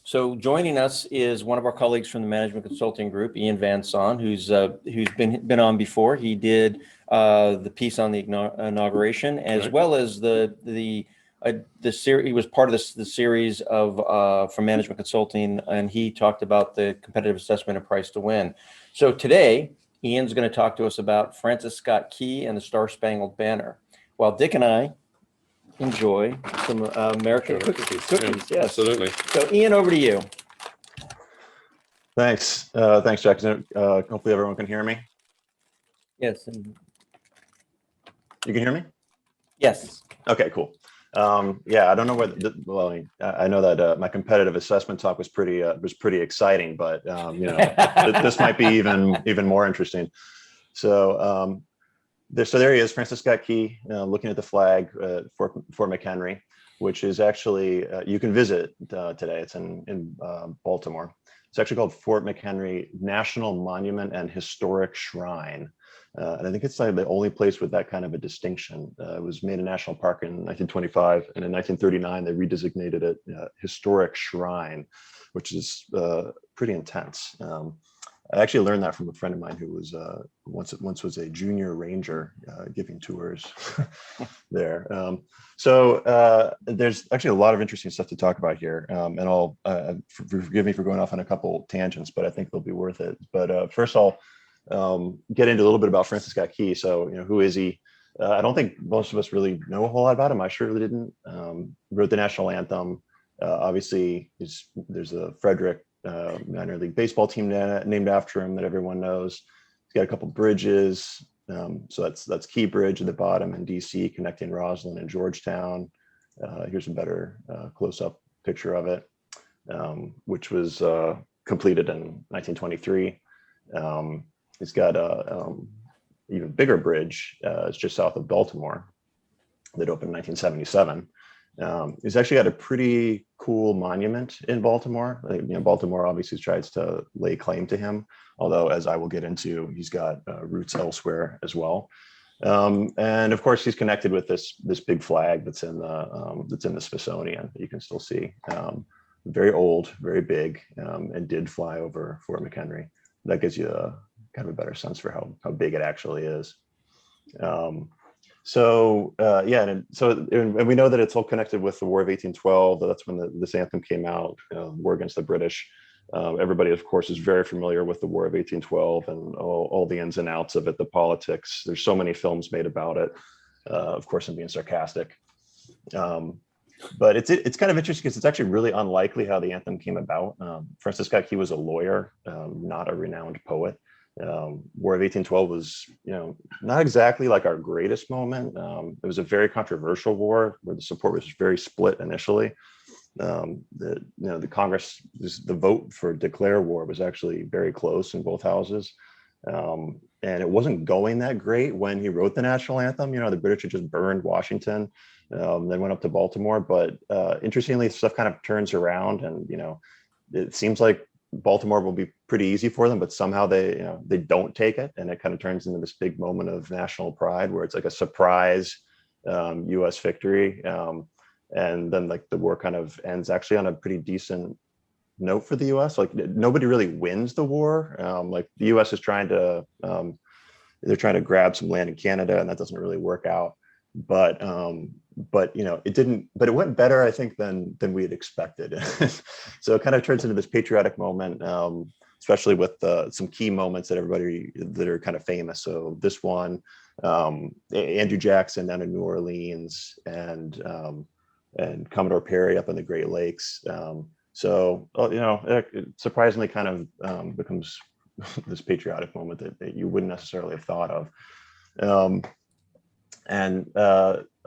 So joining us is one of our colleagues from the management consulting group, Ian Van Son, who's been on before. He did the piece on the inauguration, as well as the series. He was part of the series of from management consulting, and he talked about the competitive assessment and price to win. So today, Ian's going to talk to us about Francis Scott Key and the Star-Spangled Banner, while Dick and I enjoy some American cookies. Yes, absolutely. So Ian, over to you. Thanks. Thanks, Jackson. Hopefully everyone can hear me. Yes. You can hear me? Yes. Okay, cool. Yeah, I don't know whether, well, I know that my competitive assessment talk was pretty exciting, but this might be even more interesting. So there he is, Francis Scott Key, looking at the flag, Fort McHenry, which is actually, you can visit today. It's in Baltimore. It's actually called Fort McHenry National Monument and Historic Shrine. And I think it's like the only place with that kind of a distinction. It was made a national park in 1925, and in 1939, they redesignated it Historic Shrine, which is pretty intense. I actually learned that from a friend of mine who was once was a junior ranger giving tours there. So there's actually a lot of interesting stuff to talk about here, and I'll forgive me for going off on a couple tangents, but I think they'll be worth it. But first I'll get into a little bit about Francis Scott Key. So who is he? I don't think most of us really know a whole lot about him. I surely didn't. Wrote the national anthem. Obviously, there's a Frederick minor league baseball team named after him that everyone knows. He's got a couple bridges. So that's Key Bridge at the bottom in DC, connecting Roslyn and Georgetown. Here's a better close-up picture of it, which was completed in 1923. He's got a even bigger bridge. It's just south of Baltimore that opened in 1977. He's actually got a pretty cool monument in Baltimore. Baltimore obviously tries to lay claim to him, although, as I will get into, he's got roots elsewhere as well. And of course, he's connected with this big flag that's in the Smithsonian that you can still see. Very old, very big, and did fly over Fort McHenry. That gives you kind of a better sense for how big it actually is. So we know that it's all connected with the War of 1812. That's when this anthem came out, war against the British. Everybody, of course, is very familiar with the War of 1812 and all the ins and outs of it, the politics. There's so many films made about it. Of course, I'm being sarcastic. But it's kind of interesting because it's actually really unlikely how the anthem came about. Francis Scott Key was a lawyer, not a renowned poet. War of 1812 was, not exactly like our greatest moment. It was a very controversial war where the support was very split initially. The Congress, the vote for declare war was actually very close in both houses. And it wasn't going that great when he wrote the national anthem. The British had just burned Washington, then went up to Baltimore. But interestingly, stuff kind of turns around, and it seems like Baltimore will be pretty easy for them, but somehow they don't take it, and it kind of turns into this big moment of national pride where it's like a surprise U.S. victory, and then like the war kind of ends actually on a pretty decent note for the U.S. Like nobody really wins the war. Like the U.S. is trying to they're trying to grab some land in Canada, and that doesn't really work out. But it didn't. But it went better, I think, than we had expected. So it kind of turns into this patriotic moment, especially with some key moments that are kind of famous. So this one, Andrew Jackson down in New Orleans, and Commodore Perry up in the Great Lakes. So it surprisingly kind of becomes this patriotic moment that you wouldn't necessarily have thought of.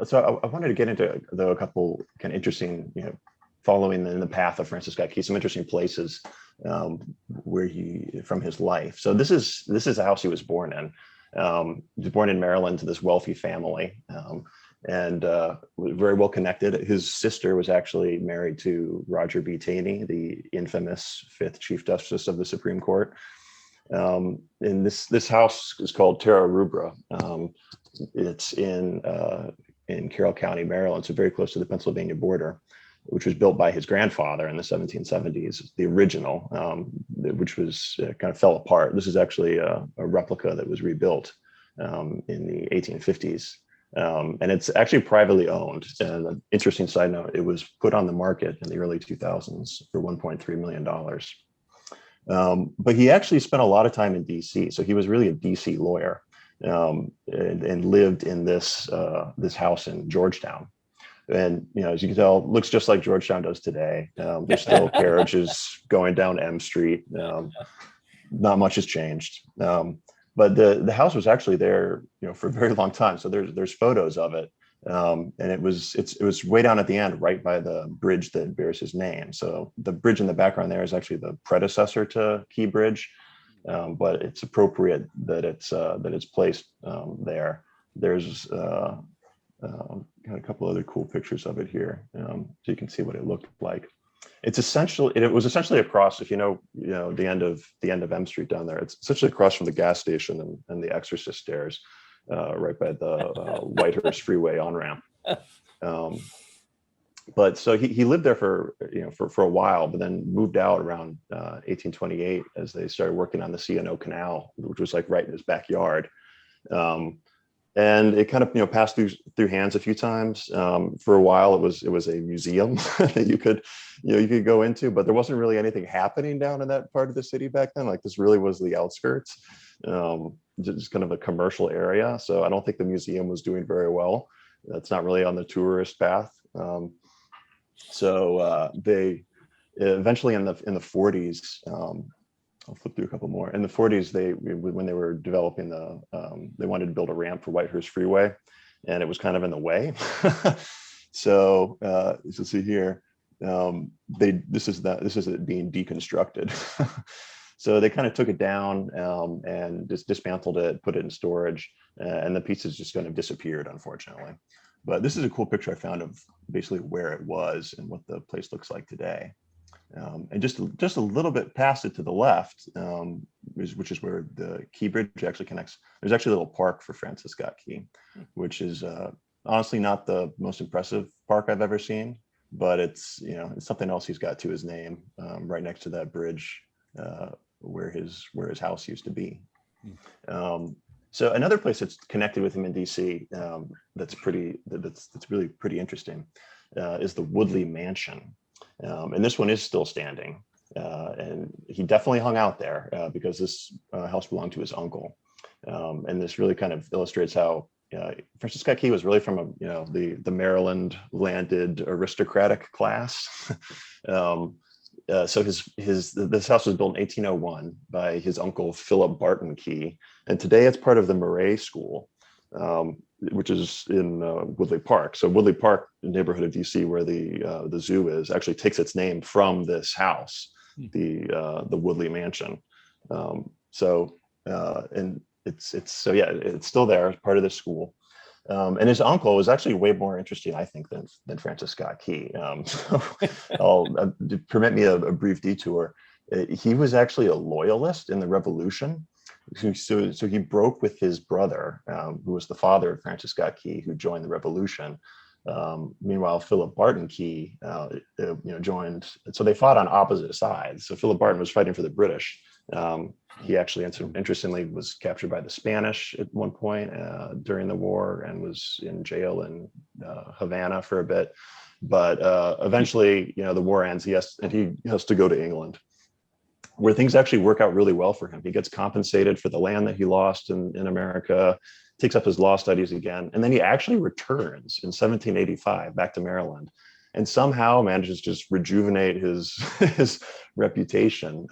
So I wanted to get into a couple kind of interesting, following in the path of Francis Scott Key, some interesting places where from his life. So this is the house he was born in. He was born in Maryland to this wealthy family, and very well connected. His sister was actually married to Roger B. Taney, the infamous 5th Chief Justice of the Supreme Court. And this house is called Terra Rubra. It's in Carroll County, Maryland, so very close to the Pennsylvania border. which was built by his grandfather in the 1770s, the original, which was kind of fell apart. This is actually a replica that was rebuilt in the 1850s. And it's actually privately owned. And an interesting side note, it was put on the market in the early 2000s for $1.3 million. But he actually spent a lot of time in DC. So he was really a DC lawyer, and lived in this house in Georgetown. And, as you can tell, looks just like Georgetown does today. There's still carriages going down M Street. Not much has changed. But the house was actually there, for a very long time. So there's photos of it. And it was way down at the end, right by the bridge that bears his name. So the bridge in the background there is actually the predecessor to Key Bridge. But it's appropriate that it's placed there. There's got a couple other cool pictures of it here, so you can see what it looked like. It was essentially across, if the end of M Street down there. It's essentially across from the gas station and the Exorcist stairs, right by the Whitehurst Freeway on ramp. But so he lived there for a while, but then moved out around 1828 as they started working on the C&O Canal, which was like right in his backyard. And it kind of passed through hands a few times. For a while, it was a museum that you could go into, but there wasn't really anything happening down in that part of the city back then. Like, this really was the outskirts, just kind of a commercial area. So I don't think the museum was doing very well. That's not really on the tourist path. So they eventually in the 40s. I'll flip through a couple more. In the 40s, when they were developing they wanted to build a ramp for Whitehurst Freeway, and it was kind of in the way. So as you'll see here, this is it being deconstructed. So they kind of took it down and just dismantled it, put it in storage, and the pieces just kind of disappeared, unfortunately. But this is a cool picture I found of basically where it was and what the place looks like today. And just a little bit past it to the left, which is where the Key Bridge actually connects. There's actually a little park for Francis Scott Key, which is honestly not the most impressive park I've ever seen, but it's something else he's got to his name, right next to that bridge where his house used to be. So another place that's connected with him in DC that's really pretty interesting is the Woodley Mansion. And this one is still standing, and he definitely hung out there because this house belonged to his uncle. And this really kind of illustrates how Francis Scott Key was really from the Maryland landed aristocratic class. So this house was built in 1801 by his uncle Philip Barton Key, and today it's part of the Murray School, which is in Woodley Park. So Woodley Park, the neighborhood of DC where the zoo is, actually takes its name from this house, the Woodley Mansion. And it's still there as part of the school. And his uncle was actually way more interesting, I think, than Francis Scott Key. So permit me a brief detour. He was actually a loyalist in the Revolution. So he broke with his brother, who was the father of Francis Scott Key, who joined the Revolution. Meanwhile, Philip Barton Key, joined. So they fought on opposite sides. So Philip Barton was fighting for the British. He actually, interestingly, was captured by the Spanish at one point during the war and was in jail in Havana for a bit. But eventually, the war ends. He has to go to England, where things actually work out really well for him. He gets compensated for the land that he lost in America, takes up his law studies again, and then he actually returns in 1785 back to Maryland, and somehow manages to just rejuvenate his reputation.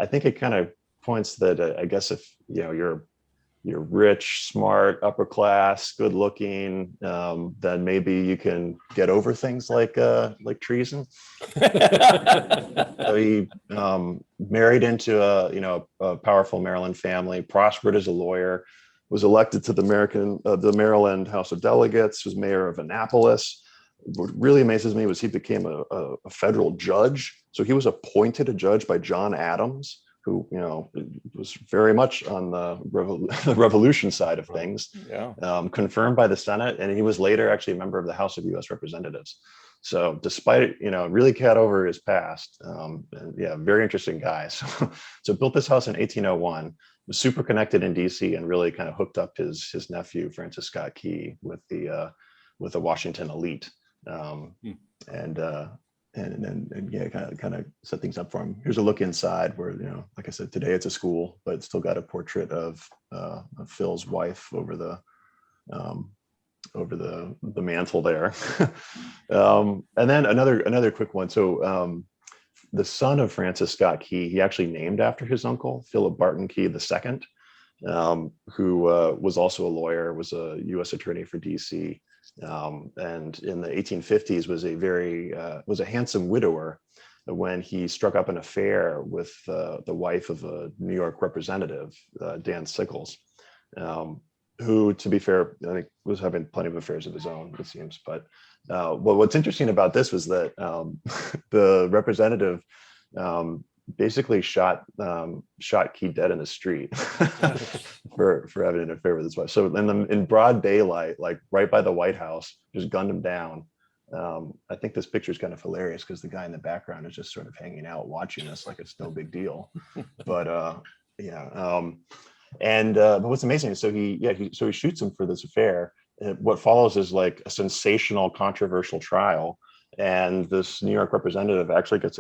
I think it kind of points that I guess if you're rich, smart, upper class, good looking, then maybe you can get over things like treason. So he married into a powerful Maryland family, prospered as a lawyer, was elected to the Maryland House of Delegates, was mayor of Annapolis. What really amazes me was he became a federal judge. So he was appointed a judge by John Adams, who was very much on the revolution side of things. Yeah. Confirmed by the Senate, and he was later actually a member of the House of U.S. Representatives. So despite, really got over his past, yeah, very interesting guy. So built this house in 1801, was super connected in DC, and really kind of hooked up his nephew, Francis Scott Key, with the Washington elite. And yeah, kind of set things up for him. Here's a look inside where, like I said, today it's a school, but it's still got a portrait of Phil's wife over the mantle there. And then another quick one. So the son of Francis Scott Key, he actually named after his uncle, Philip Barton Key II, who was also a lawyer, was a U.S. attorney for DC. And in the 1850s was a handsome widower when he struck up an affair with the wife of a New York representative, Dan Sickles, who, to be fair, I think was having plenty of affairs of his own, it seems. But what's interesting about this was that the representative basically shot Key dead in the street for having an affair with his wife. So in broad daylight, like right by the White House, just gunned him down. I think this picture is kind of hilarious because the guy in the background is just sort of hanging out watching us like it's no big deal. But yeah. But what's amazing is so he shoots him for this affair. What follows is like a sensational, controversial trial. And this New York representative actually gets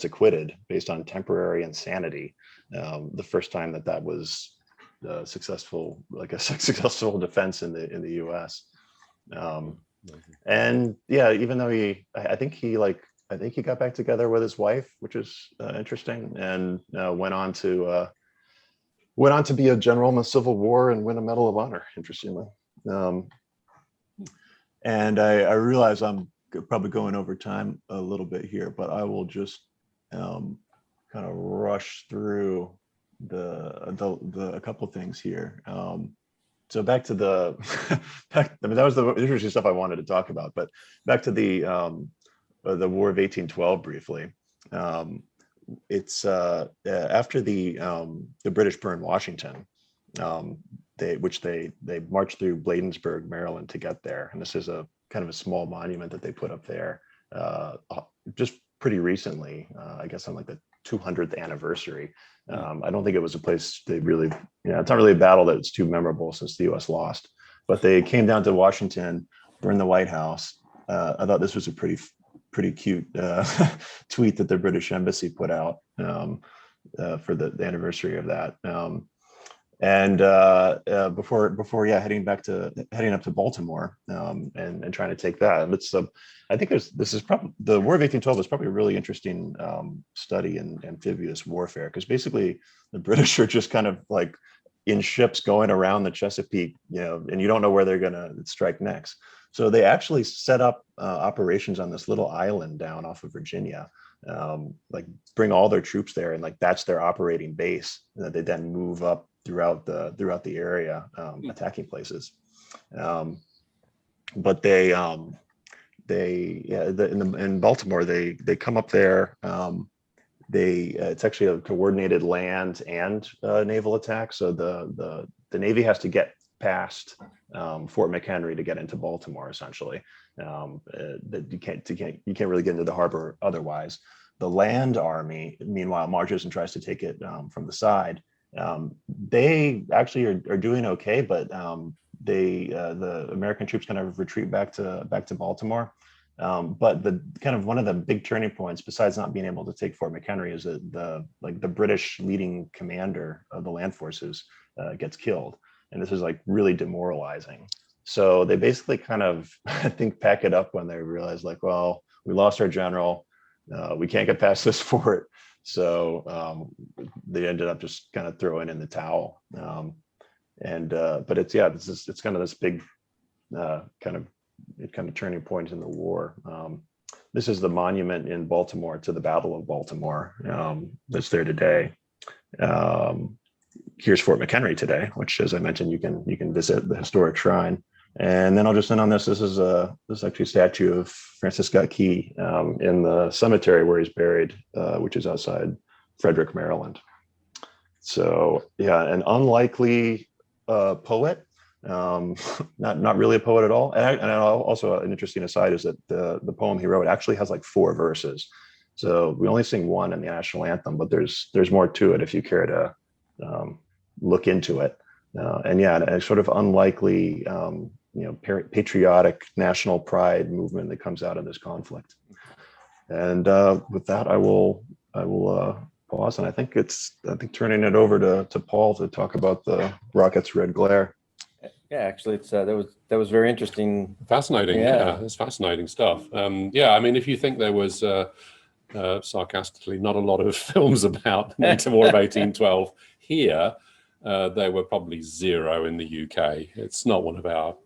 acquitted based on temporary insanity. The first time that was successful, like a successful defense in the U.S. And yeah, even though I think he got back together with his wife, which is interesting, and went on to be a general in the Civil War and win a Medal of Honor, interestingly. And I realize I'm probably going over time a little bit here, but I will just kind of rush through a couple things here. So back to that was the interesting stuff I wanted to talk about, but back to the War of 1812 briefly. It's after the British burned Washington, they marched through Bladensburg, Maryland to get there, and this is a kind of a small monument that they put up there just pretty recently, I guess on like the 200th anniversary. I don't think it was a place they really, it's not really a battle that's too memorable since the US lost, but they came down to Washington, burned the White House. I thought this was a pretty cute tweet that the British Embassy put out for the anniversary of that. And before heading up to Baltimore and trying to take that. And I think this is probably the War of 1812 is probably a really interesting study in amphibious warfare, because basically the British are just kind of like in ships going around the Chesapeake, and you don't know where they're going to strike next. So they actually set up operations on this little island down off of Virginia, like bring all their troops there, and like that's their operating base. And they then move up throughout the area, attacking places. But in Baltimore, they come up there. It's actually a coordinated land and naval attack. So the Navy has to get past Fort McHenry to get into Baltimore, essentially. That you can't really get into the harbor otherwise. The land army, meanwhile, marches and tries to take it from the side. They actually are doing okay, but the American troops kind of retreat back to Baltimore. But the kind of one of the big turning points, besides not being able to take Fort McHenry, is that the British leading commander of the land forces gets killed, and this is like really demoralizing. So they basically kind of, I think, pack it up when they realize, like, well, we lost our general, we can't get past this fort. So they ended up just kind of throwing in the towel. But it's kind of this big kind of turning point in the war. This is the monument in Baltimore to the Battle of Baltimore that's there today. Here's Fort McHenry today, which, as I mentioned, you can visit the historic shrine. And then I'll just end on this. This is actually a statue of Francis Scott Key in the cemetery where he's buried, which is outside Frederick, Maryland. So yeah, an unlikely poet, Not really a poet at all. And also an interesting aside is that the poem he wrote actually has like 4 verses. So we only sing 1 in the national anthem, but there's more to it if you care to look into it. And yeah, a sort of unlikely, patriotic national pride movement that comes out of this conflict. And with that, I will pause, and I think turning it over to Paul to talk about the rocket's red glare. Yeah, actually, it's that was very interesting. Fascinating. Yeah, it's fascinating stuff. Yeah, I mean, if you think there was sarcastically not a lot of films about the War of 1812 here, there were probably 0 in the UK. It's not one of our,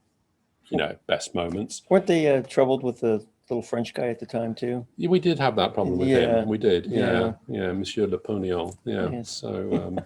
best moments. Weren't they troubled with the little French guy at the time too? Yeah, we did have that problem with him. We did. Yeah. Monsieur Le Pognon. Yeah. Yeah. So